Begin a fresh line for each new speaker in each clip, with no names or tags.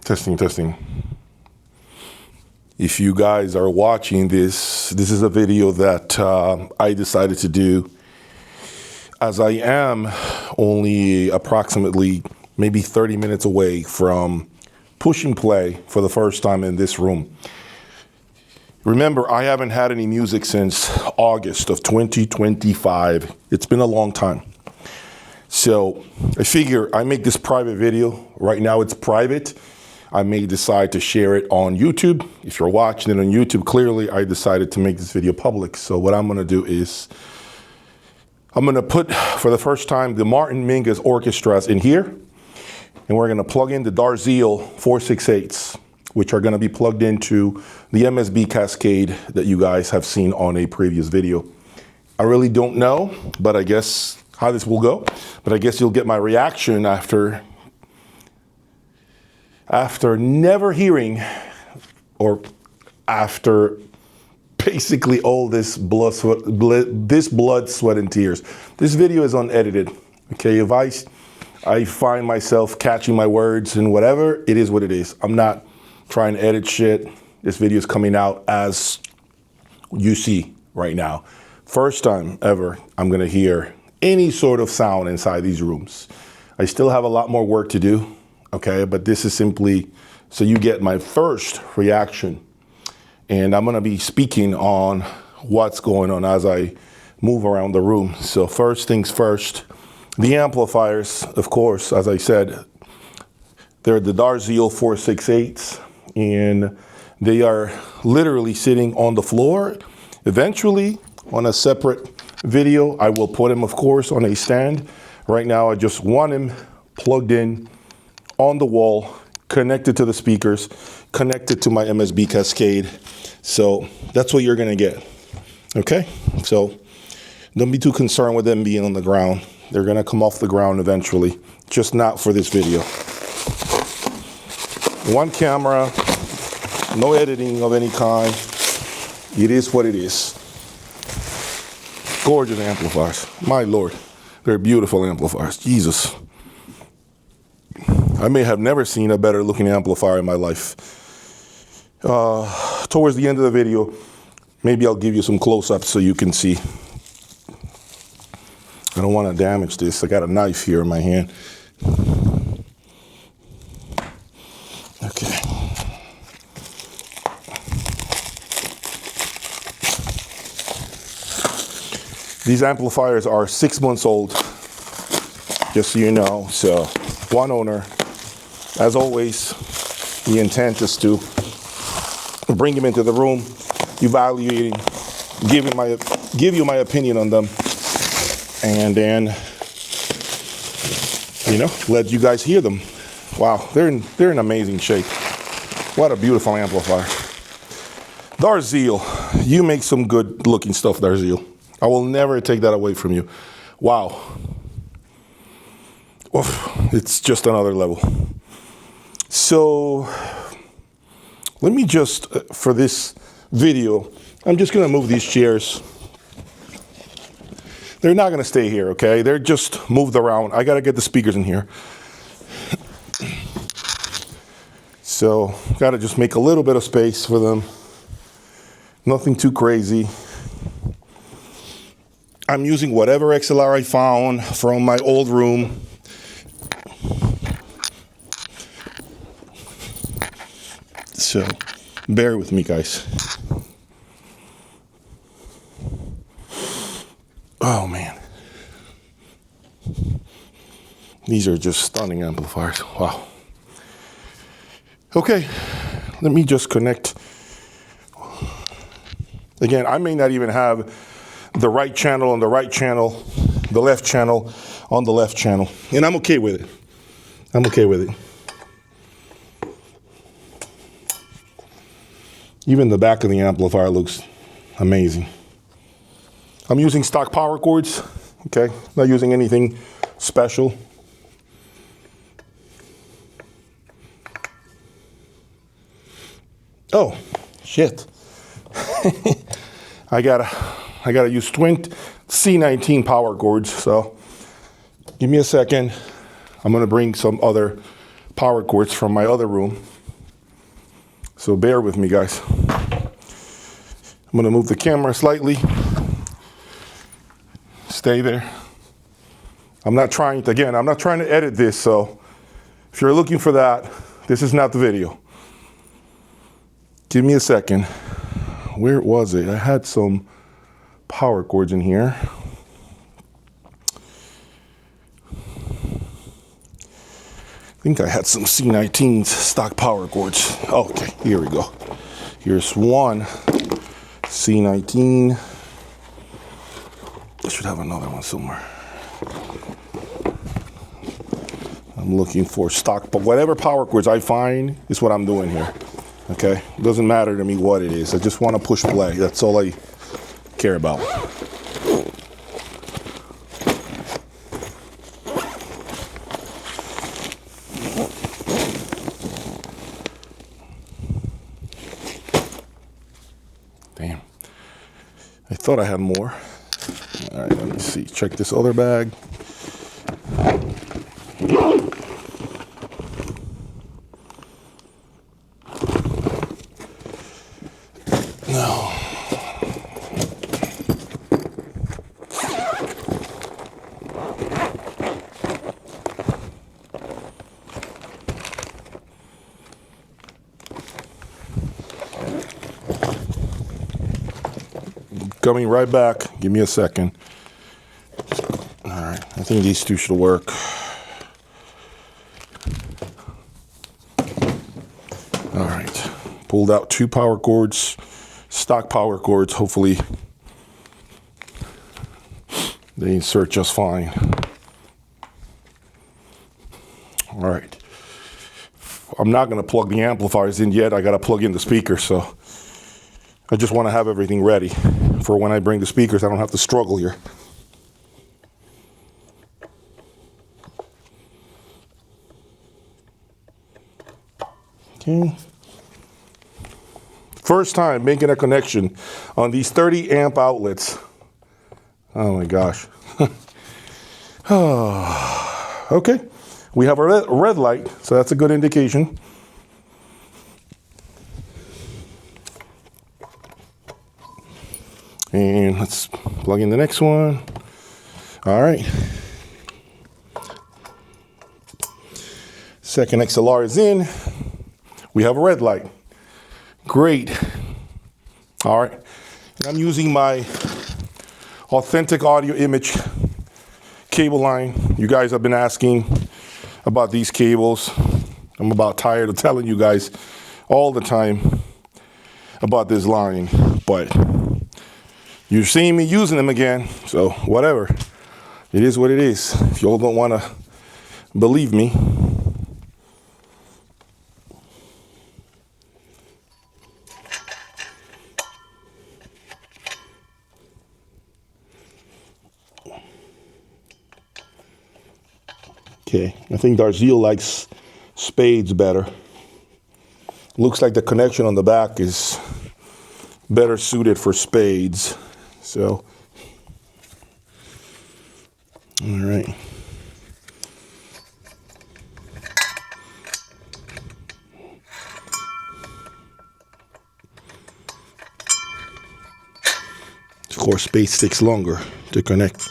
Testing, testing. If you guys are watching this, this is a video that I decided to do as I am only approximately maybe 30 minutes away from pushing play for the first time in this room. Remember, I haven't had any music since August of 2025. It's been a long time. So I figure I make this private video. Right now it's private. I may decide to share it on YouTube. If you're watching it on YouTube, clearly I decided to make this video public. So what I'm gonna do is, I'm gonna put, for the first time, the Martin Mingus orchestras in here. And we're gonna plug in the Darziel 468s, which are gonna be plugged into the MSB Cascade that you guys have seen on a previous video. I really don't know, but I guess how this will go. But I guess you'll get my reaction after never hearing, or after basically all this blood, sweat, and tears. This video is unedited. Okay, if I find myself catching my words and whatever, it is what it is. I'm not trying to edit shit. This video is coming out as you see right now. First time ever I'm gonna hear any sort of sound inside these rooms. I still have a lot more work to do. Okay, but this is simply so you get my first reaction. And I'm gonna be speaking on what's going on as I move around the room. So first things first, the amplifiers, of course, as I said, they're the Darziel 468s, and they are literally sitting on the floor. Eventually, on a separate video, I will put them, of course, on a stand. Right now, I just want them plugged in on the wall, connected to the speakers, connected to my MSB Cascade. So that's what you're gonna get, okay? So don't be too concerned with them being on the ground. They're gonna come off the ground eventually, just not for this video. One camera, no editing of any kind. It is what it is. Gorgeous amplifiers, my Lord. They're beautiful amplifiers, Jesus. I may have never seen a better looking amplifier in my life. Towards the end of the video, maybe I'll give you some close-ups so you can see. I don't want to damage this. I got a knife here in my hand. Okay. These amplifiers are 6 months old, just so you know. So one owner. As always, the intent is to bring him into the room, evaluating, give you my opinion on them, and then, you know, let you guys hear them. Wow, they're in amazing shape. What a beautiful amplifier. Darziel, you make some good looking stuff, Darziel. I will never take that away from you. Wow. Oof, it's just another level. So let me just, for this video, I'm just gonna move these chairs. They're not gonna stay here, okay? They're just moved around. I gotta get the speakers in here. So gotta just make a little bit of space for them. Nothing too crazy. I'm using whatever XLR I found from my old room. So bear with me, guys. Oh man. These are just stunning amplifiers. Wow. Okay, let me just connect. Again, I may not even have the right channel on the right channel, the left channel on the left channel. And I'm okay with it. I'm okay with it. Even the back of the amplifier looks amazing. I'm using stock power cords, okay? Not using anything special. Oh, shit. I gotta use twin C19 power cords, so give me a second. I'm gonna bring some other power cords from my other room. So bear with me, guys. I'm gonna move the camera slightly. Stay there. I'm not trying to edit this, so if you're looking for that, this is not the video. Give me a second. Where was it? I had some power cords in here. I think I had some C19s stock power cords. Oh, okay, here we go. Here's one C19. I should have another one somewhere. I'm looking for stock, but whatever power cords I find is what I'm doing here. Okay, it doesn't matter to me what it is. I just want to push play. That's all I care about. Damn. I thought I had more. All right, let me see. Check this other bag. No. Coming right back. Give me a second. All right, I think these two should work. All right, pulled out two power cords, stock power cords. Hopefully they insert just fine. All right, I'm not gonna plug the amplifiers in yet. I gotta plug in the speakers, so I just wanna have everything ready for when I bring the speakers. I don't have to struggle here. Okay. First time making a connection on these 30 amp outlets. Oh my gosh. Okay, we have a red light, so that's a good indication. And let's plug in the next one. All right. Second XLR is in. We have a red light. Great. All right. And I'm using my authentic audio image cable line. You guys have been asking about these cables. I'm about tired of telling you guys all the time about this line, but you're seeing me using them again, so whatever. It is what it is. If y'all don't want to believe me. Okay, I think Darziel likes spades better. Looks like the connection on the back is better suited for spades. So, all right. Of course, spades takes longer to connect.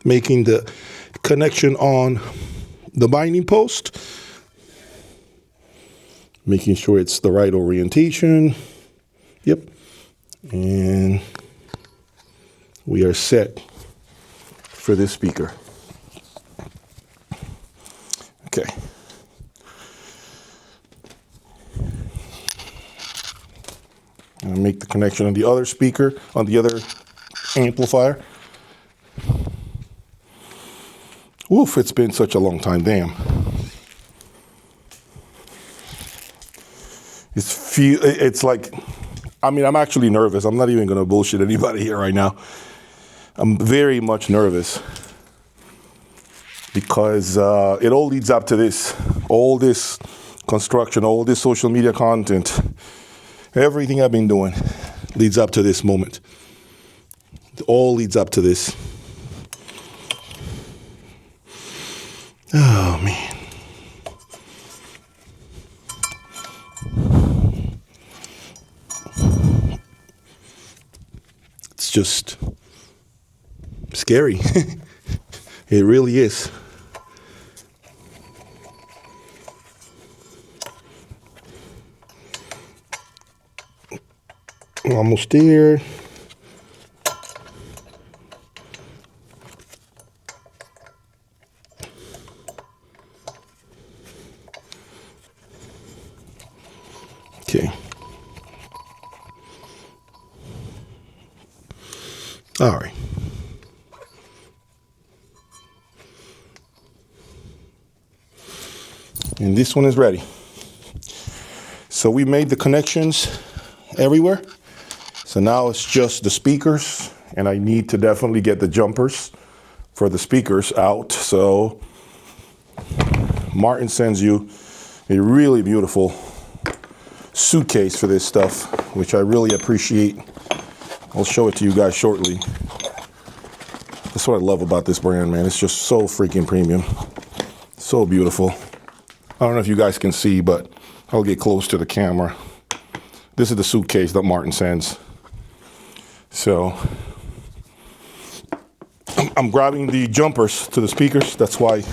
Making the connection on the binding post, making sure it's the right orientation. Yep. And we are set for this speaker. Okay. I'll make the connection on the other speaker, on the other amplifier. Oof, it's been such a long time, damn. It's like, I mean, I'm actually nervous. I'm not even gonna bullshit anybody here right now. I'm very much nervous because it all leads up to this, all this construction, all this social media content, everything I've been doing leads up to this moment. It all leads up to this. Oh, man. It's just scary. It really is. Almost there. Okay. All right. And this one is ready. So we made the connections everywhere. So now it's just the speakers, and I need to definitely get the jumpers for the speakers out. So Martin sends you a really beautiful suitcase for this stuff, which I really appreciate. I'll show it to you guys shortly. That's what I love about this brand, man. It's just so freaking premium. So beautiful. I don't know if you guys can see, but I'll get close to the camera. This is the suitcase that Martin sends. So I'm grabbing the jumpers to the speakers. That's why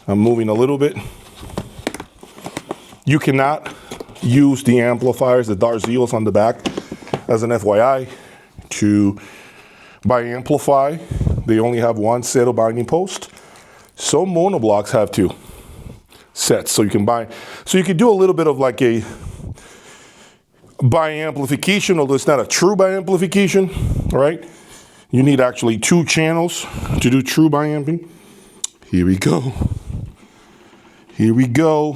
I'm moving a little bit. You cannot use the amplifiers, the Darziels on the back, as an FYI, to bi-amplify. They only have one set of binding post. Some monoblocks have two sets, so you can buy. So you could do a little bit of like a bi-amplification, although it's not a true bi-amplification, right? You need actually two channels to do true bi-amping. Here we go. Here we go.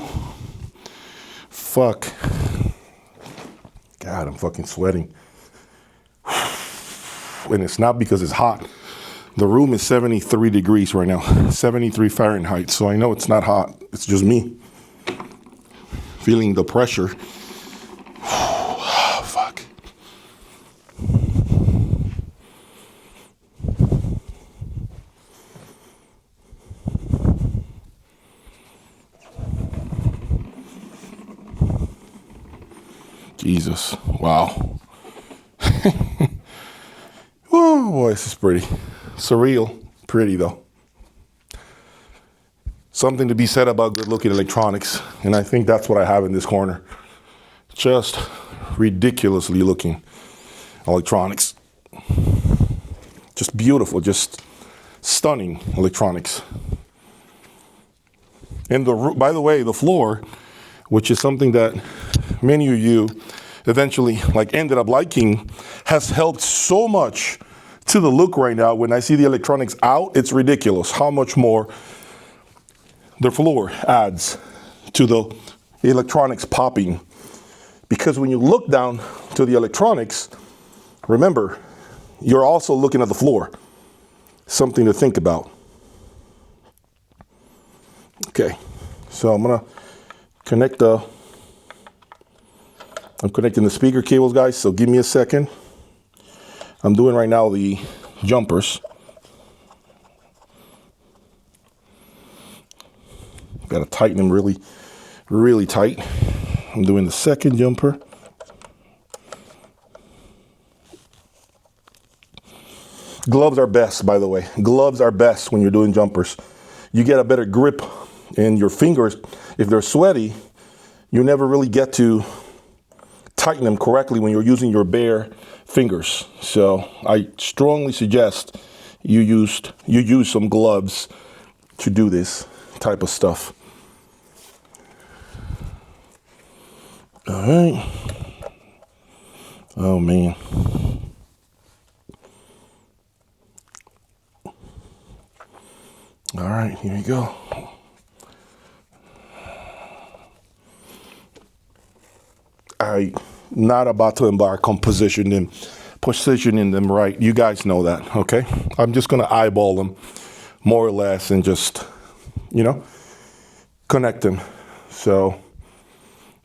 Fuck. God, I'm fucking sweating. And it's not because it's hot. The room is 73 degrees right now, 73 Fahrenheit. So I know it's not hot. It's just me feeling the pressure. Fuck. Jesus. Wow. Oh boy, this is pretty. Surreal. Pretty though. Something to be said about good looking electronics. And I think that's what I have in this corner. Just ridiculously looking electronics. Just beautiful, just stunning electronics. And by the way, the floor, which is something that many of you eventually ended up liking, has helped so much to the look right now. When I see the electronics out, it's ridiculous how much more the floor adds to the electronics popping. Because when you look down to the electronics, remember, you're also looking at the floor. Something to think about. Okay, so I'm connecting the speaker cables, guys, so give me a second. I'm doing right now the jumpers. Got to tighten them really, really tight. I'm doing the second jumper. Gloves are best, by the way. Gloves are best when you're doing jumpers. You get a better grip in your fingers. If they're sweaty, you never really get to tighten them correctly when you're using your bare fingers. So I strongly suggest you use some gloves to do this type of stuff. All right. Oh man. All right, here we go. I'm not about to embark on positioning them right. You guys know that, okay? I'm just going to eyeball them more or less and just, connect them. So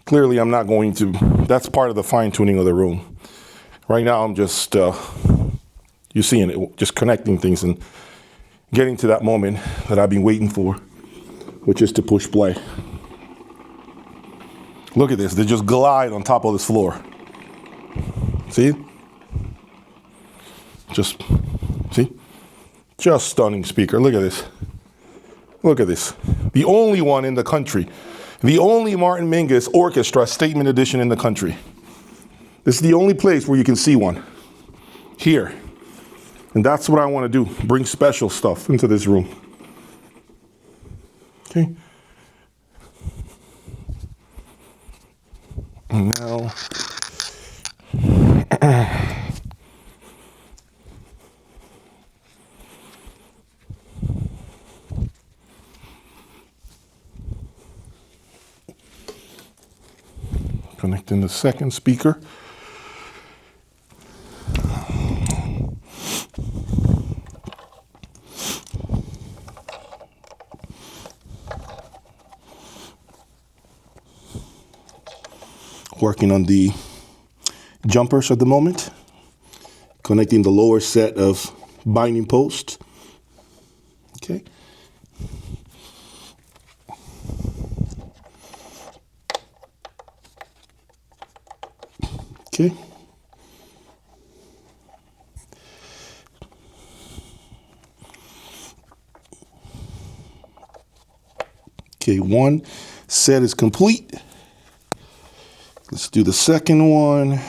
clearly I'm not going to, that's part of the fine tuning of the room. Right now I'm just You're seeing it, just connecting things and getting to that moment that I've been waiting for, which is to push play. Look at this, they just glide on top of this floor. See? See? Just stunning speaker. Look at this. Look at this. The only one in the country. The only Martin Mingus Orchestra Statement Edition in the country. This is the only place where you can see one. Here. And that's what I want to do. Bring special stuff into this room. Okay. And now. Connecting the second speaker. Working on the jumpers at the moment. Connecting the lower set of binding posts. Okay. Okay. Okay, one set is complete. Let's do the second one.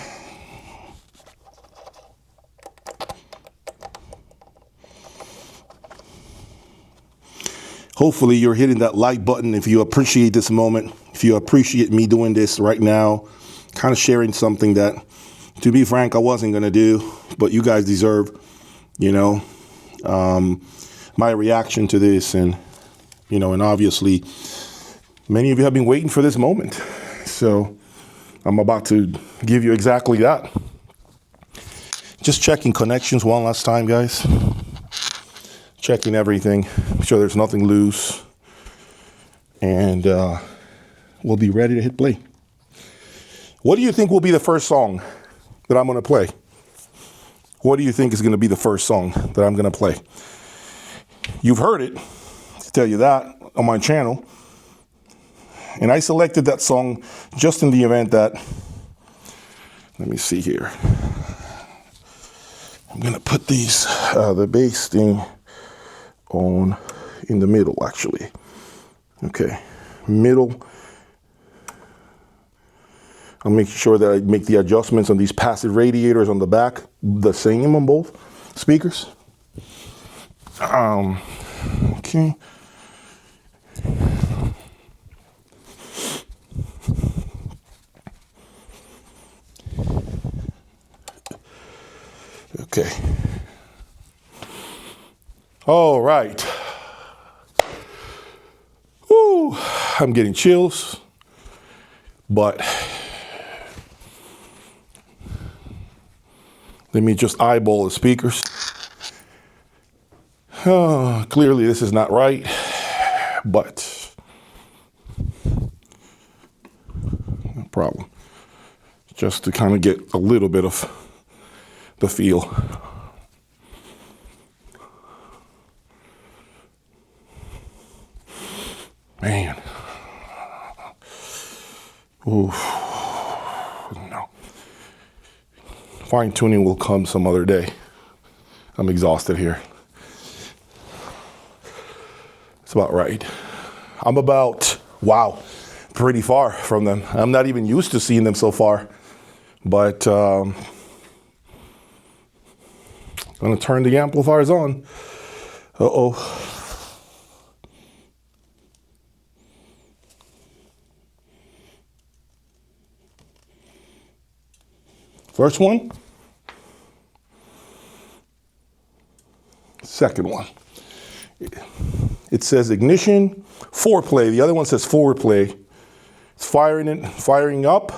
Hopefully you're hitting that like button if you appreciate this moment, if you appreciate me doing this right now, kind of sharing something that, to be frank, I wasn't going to do, but you guys deserve, my reaction to this. And, and obviously many of you have been waiting for this moment. So I'm about to give you exactly that. Just checking connections one last time, guys. Checking everything. Make sure there's nothing loose. And we'll be ready to hit play. What do you think will be the first song that I'm going to play? What do you think is going to be the first song that I'm going to play? You've heard it, to tell you that, on my channel. And I selected that song just in the event that, let me see here. I'm going to put these, the bass thing on in the middle, actually. Okay, middle. I'll make sure that I make the adjustments on these passive radiators on the back the same on both speakers. Okay. Okay. All right. Woo, I'm getting chills, but let me just eyeball the speakers. Clearly this is not right, but no problem. Just to kind of get a little bit of the feel. Man. Ooh. No. Fine tuning will come some other day. I'm exhausted here. It's about right. I'm about, wow, pretty far from them. I'm not even used to seeing them so far. But I'm gonna turn the amplifiers on. Uh-oh. First one. Second one. It says ignition, foreplay. The other one says forward play. It's firing up.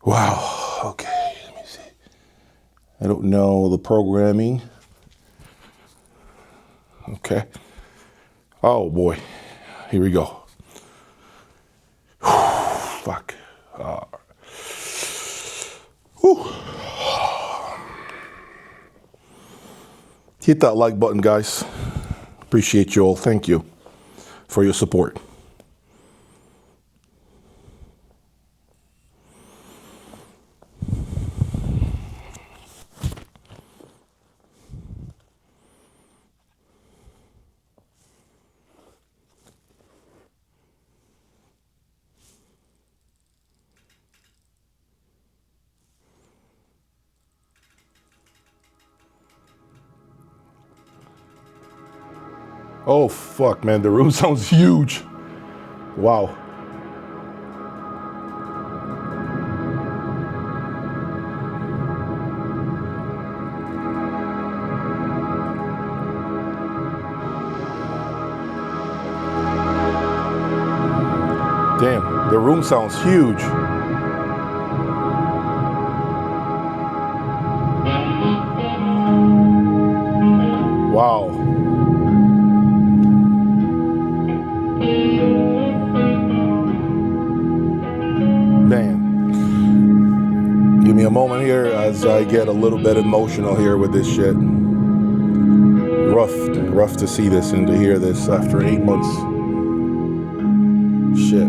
Wow, okay, let me see. I don't know the programming. Okay. Oh boy, here we go. Whew. Hit that like button, guys. Appreciate you all. Thank you for your support. Oh, fuck, man. The room sounds huge. Wow. Damn, the room sounds huge. Wow. Man. Give me a moment here as I get a little bit emotional here with this shit. Rough to see this and to hear this after 8 months. Shit.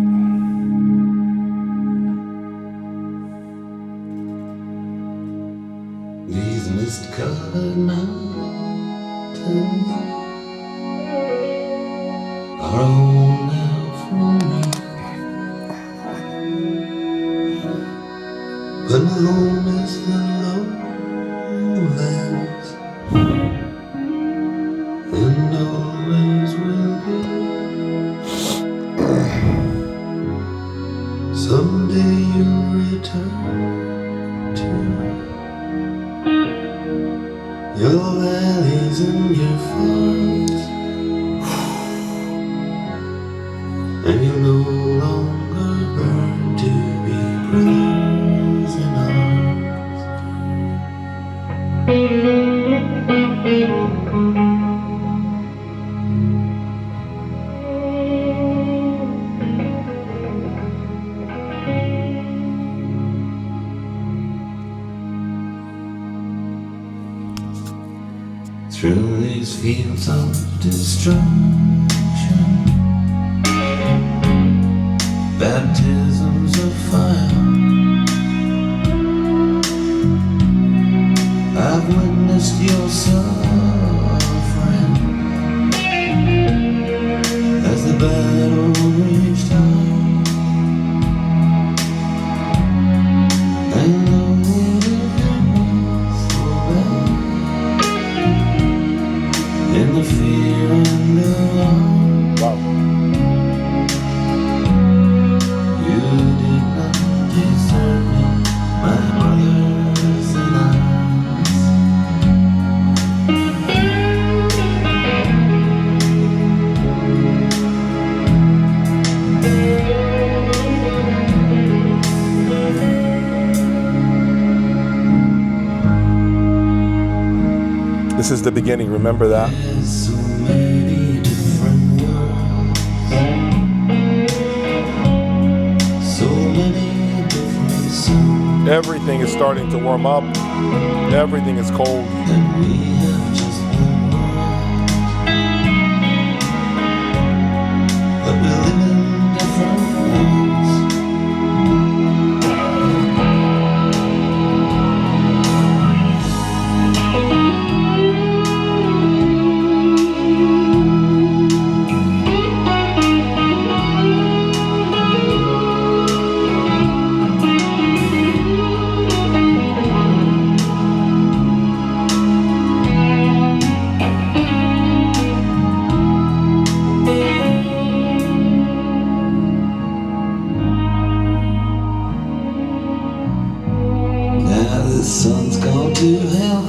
These mist-covered mountains are home now for me, but my home is the lowlands, and always will be. Someday you'll return to your valleys and your farms, and you'll no longer burn to be brothers in through these fields of destruction, baptisms of fire, I've witnessed your suffering as the battle reached high, and though it was so bad, in the fear and the alarm,
Wow.
you did not desert me, my brothers and
This is the beginning, remember that?
there's so many different worlds, so many different songs,
Everything is starting to warm up. Everything is cold.
and we have just one world, but we live in different worlds. Now the sun's gone to hell,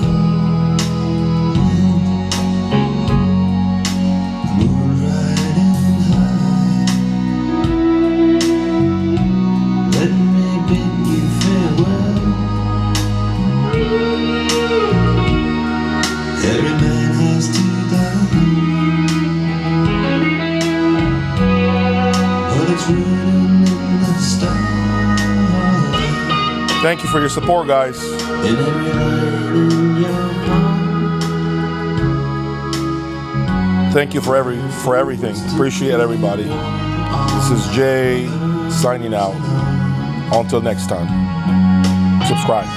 moon riding high. Let me bid you farewell. Every man has to die, but it's written in the stars.
Thank you for your support, guys.
In every light in your palm.
Thank you for everything. Appreciate everybody. This is Jay signing out. Until next time, subscribe.